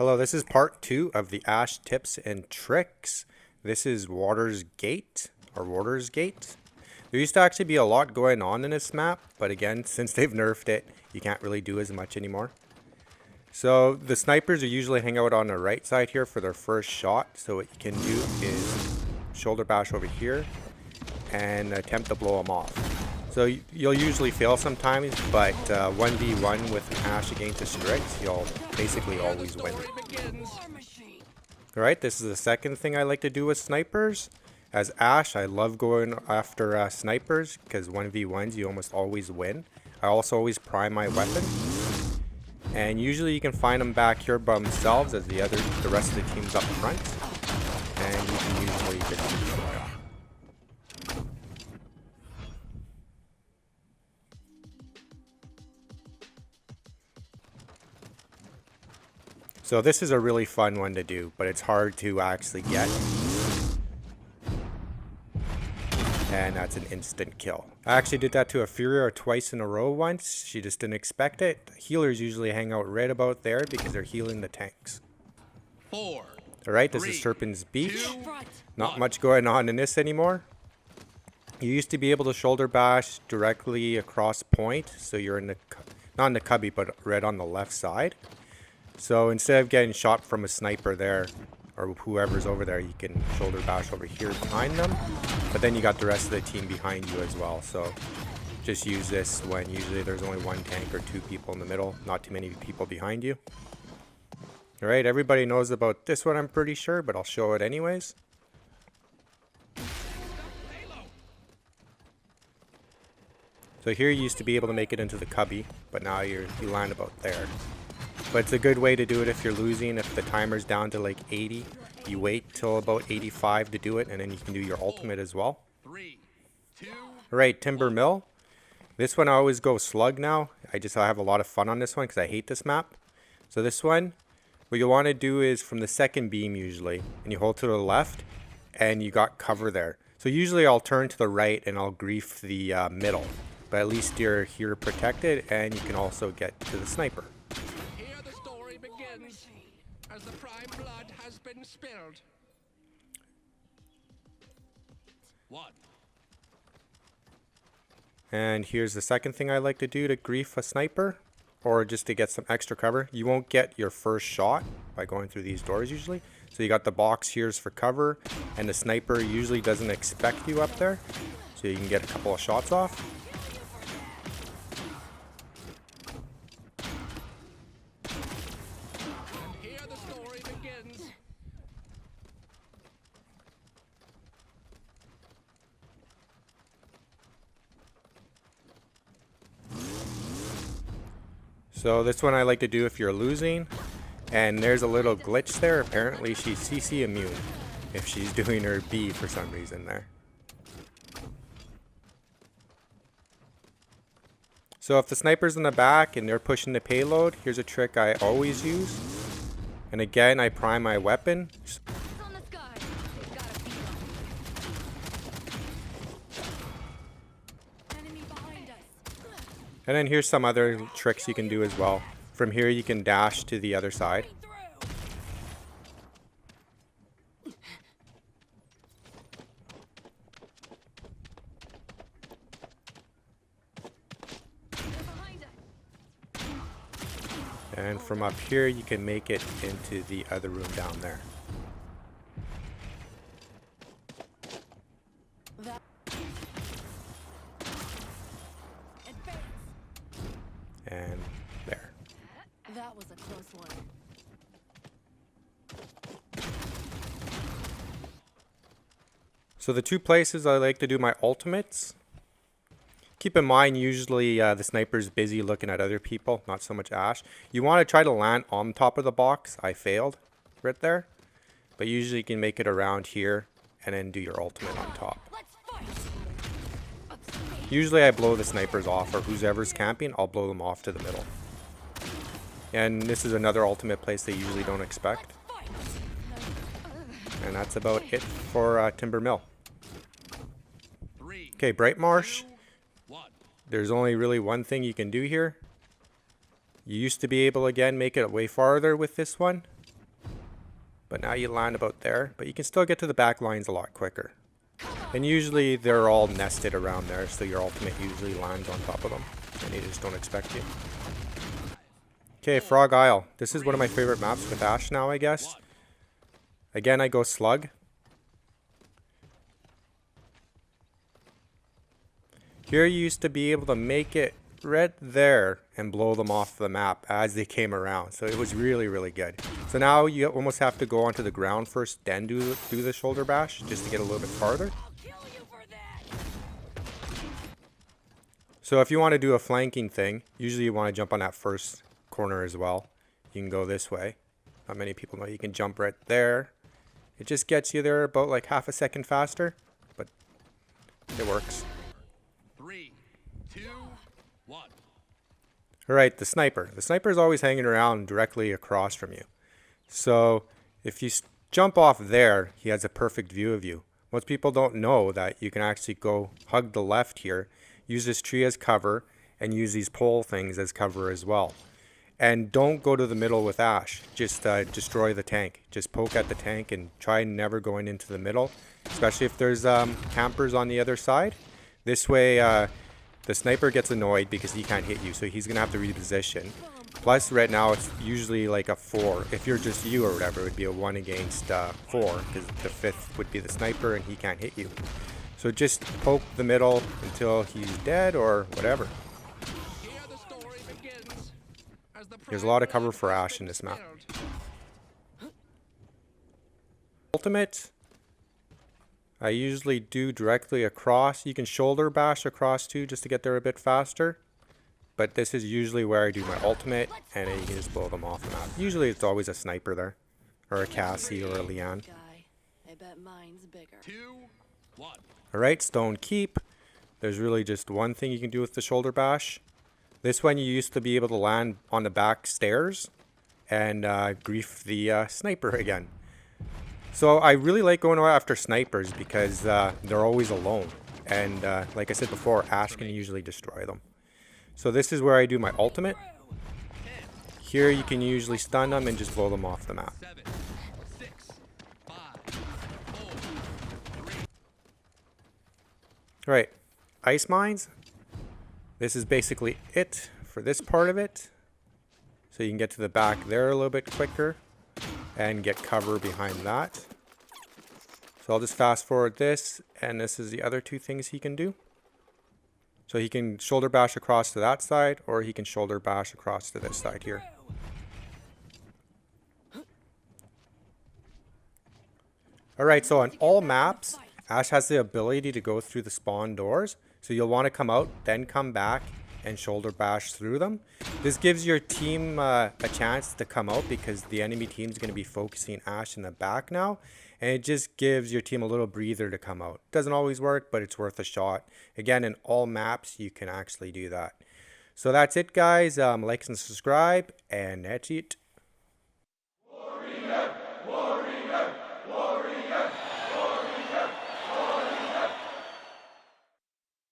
Hello, this is part 2 of the Ash tips and tricks. This is Water's Gate, or Water's Gate. There used to actually be a lot going on in this map, but again, since they've nerfed it, you can't really do as much anymore. So the snipers are usually hang out on the right side here for their first shot. So what you can do is shoulder bash over here and attempt to blow them off. So you'll usually fail sometimes, but 1v1 with an Ash against the Strix, you'll basically always win. Alright, this is the second thing I like to do with snipers. As Ash, I love going after snipers, because 1v1s you almost always win. I also always prime my weapon. And usually you can find them back here by themselves as the rest of the team's up front. And you can usually just shoot them. So this is a really fun one to do, but it's hard to actually get. And that's an instant kill. I actually did that to a Furia twice in a row once. She just didn't expect it. Healers usually hang out right about there because they're healing the tanks. Alright, this is Serpent's Beach. Not much going on in this anymore. You used to be able to shoulder bash directly across point. So you're in the, not in the cubby, but right on the left side. So instead of getting shot from a sniper there, or whoever's over there, you can shoulder bash over here behind them. But then you got the rest of the team behind you as well. So just use this when usually there's only one tank or two people in the middle, not too many people behind you. Alright, everybody knows about this one, I'm pretty sure, but I'll show it anyways. So here you used to be able to make it into the cubby, but now you land about there. But it's a good way to do it if you're losing. If the timer's down to like 80, you wait till about 85 to do it, and then you can do your ultimate as well. Alright, Timbermill. This one I always go slug now. I have a lot of fun on this one because I hate this map. So this one, what you want to do is from the second beam usually, and you hold to the left, and you got cover there. So usually I'll turn to the right and I'll grief the middle. But at least you're here protected, and you can also get to the sniper. As the prime blood has been spilled. And here's the second thing I like to do to grief a sniper, or just to get some extra cover. You won't get your first shot by going through these doors usually. So you got the box here's for cover, and the sniper usually doesn't expect you up there. So you can get a couple of shots off. So this one I like to do if you're losing, and there's a little glitch there. Apparently she's CC immune if she's doing her B for some reason there. So if the sniper's in the back and they're pushing the payload, here's a trick I always use. And again, I prime my weapon. And then here's some other tricks you can do as well. From here you can dash to the other side. And from up here you can make it into the other room down there. And there. That was a close one. So the two places I like to do my ultimates. Keep in mind usually the sniper's busy looking at other people, not so much Ash. You want to try to land on top of the box. I failed right there. But usually you can make it around here and then do your ultimate on top. Usually I blow the snipers off, or whoever's camping, I'll blow them off to the middle. And this is another ultimate place they usually don't expect. And that's about it for Timbermill. Okay, Bright Marsh. There's only really one thing you can do here. You used to be able, again, make it way farther with this one. but now you land about there. But you can still get to the back lines a lot quicker. And usually they're all nested around there, so your ultimate usually lands on top of them, and they just don't expect you. Okay, Frog Isle. This is one of my favorite maps with Ash now, I guess. Again, I go Slug. Here you used to be able to make it right there and blow them off the map as they came around. So it was really, really good. So now you almost have to go onto the ground first, then do the shoulder bash just to get a little bit farther. So if you want to do a flanking thing, usually you want to jump on that first corner as well. You can go this way. Not many people know you can jump right there. It just gets you there about like half a second faster, but it works. 3, 2, 1. Alright, the sniper. The sniper is always hanging around directly across from you. So if you jump off there, he has a perfect view of you. Most people don't know that you can actually go hug the left here, use this tree as cover, and use these pole things as cover as well. And don't go to the middle with Ash. Just destroy the tank. Just poke at the tank and try never going into the middle, especially if there's campers on the other side. This way the sniper gets annoyed because he can't hit you, so he's going to have to reposition. Plus right now it's usually like a 4. If you're just you or whatever, it would be a 1 against 4, because the 5th would be the sniper and he can't hit you. So just poke the middle until he's dead or whatever. There's a lot of cover for Ash in this map. Ultimate, I usually do directly across. You can shoulder bash across too just to get there a bit faster. But this is usually where I do my ultimate, and then you can just blow them off the map. Usually it's always a sniper there, or a Cassie or a Leanne. I bet mine's bigger. 2, 1. Alright, Stone Keep. There's really just one thing you can do with the shoulder bash. This one you used to be able to land on the back stairs and grief the sniper again. So I really like going after snipers because they're always alone. And like I said before, Ash can usually destroy them. So this is where I do my ultimate. Here you can usually stun them and just blow them off the map. 7, 6, 5, 4, 3. Alright, ice mines. This is basically it for this part of it. So you can get to the back there a little bit quicker and get cover behind that. So I'll just fast forward this, and this is the other two things he can do. So he can shoulder bash across to that side, or he can shoulder bash across to this side here. Alright, so on all maps, Ash has the ability to go through the spawn doors. So you'll want to come out, then come back and shoulder bash through them. This gives your team a chance to come out because the enemy team is going to be focusing Ash in the back now. And it just gives your team a little breather to come out. Doesn't always work, but it's worth a shot. Again, in all maps, you can actually do that. So that's it, guys. Like and subscribe, and that's it.